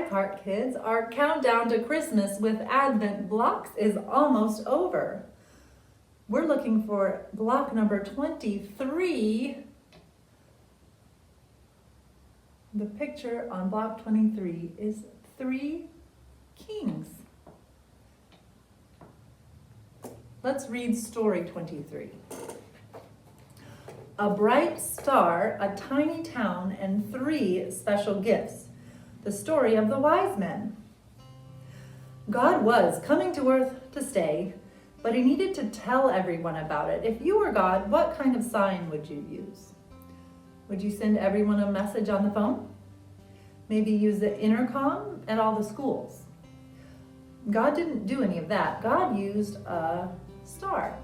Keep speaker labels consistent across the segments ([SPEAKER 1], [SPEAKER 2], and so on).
[SPEAKER 1] part, kids. Our countdown to Christmas with Advent blocks is almost over. We're looking for block number 23. The picture on block 23 is 3 kings. Let's read story 23. A bright star, a tiny town, and 3 special gifts. The story of the wise men. God was coming to earth to stay, but he needed to tell everyone about it. If you were God, what kind of sign would you use? Would you send everyone a message on the phone? Maybe use the intercom at all the schools? God didn't do any of that. God used a star.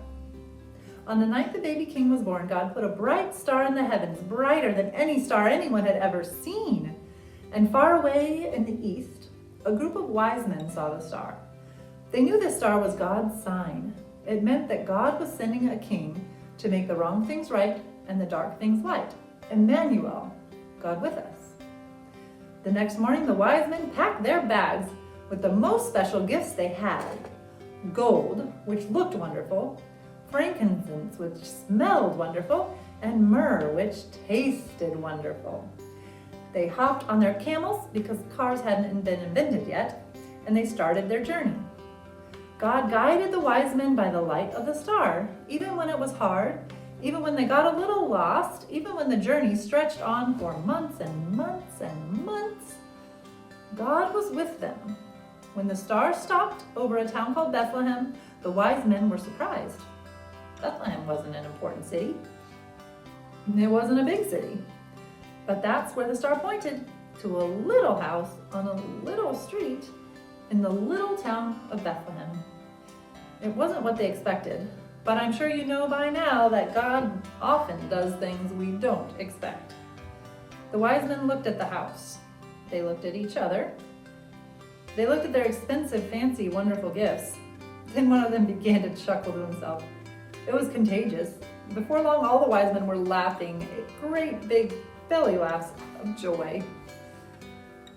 [SPEAKER 1] On the night the baby king was born, God put a bright star in the heavens, brighter than any star anyone had ever seen. And far away in the east, a group of wise men saw the star. They knew this star was God's sign. It meant that God was sending a king to make the wrong things right and the dark things light. Emmanuel, God with us. The next morning, the wise men packed their bags with the most special gifts they had. Gold, which looked wonderful, frankincense, which smelled wonderful, and myrrh, which tasted wonderful. They hopped on their camels because cars hadn't been invented yet, and they started their journey. God guided the wise men by the light of the star, even when it was hard, even when they got a little lost, even when the journey stretched on for months and months and months. God was with them. When the star stopped over a town called Bethlehem, the wise men were surprised. Bethlehem wasn't an important city. It wasn't a big city. But that's where the star pointed, to a little house on a little street in the little town of Bethlehem. It wasn't what they expected, but I'm sure you know by now that God often does things we don't expect. The wise men looked at the house. They looked at each other. They looked at their expensive, fancy, wonderful gifts. Then one of them began to chuckle to himself. It was contagious. Before long, all the wise men were laughing, great big belly laughs of joy.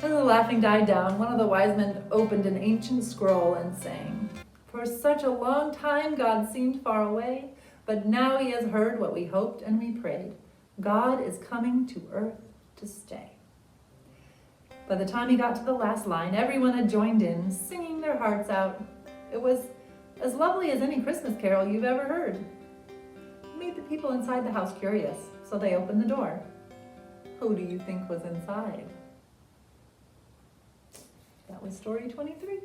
[SPEAKER 1] As the laughing died down, one of the wise men opened an ancient scroll and sang, "For such a long time God seemed far away, but now he has heard what we hoped and we prayed. God is coming to earth to stay." By the time he got to the last line, everyone had joined in, singing their hearts out. It was as lovely as any Christmas carol you've ever heard. It made the people inside the house curious, so they opened the door. Who do you think was inside? That was story 23.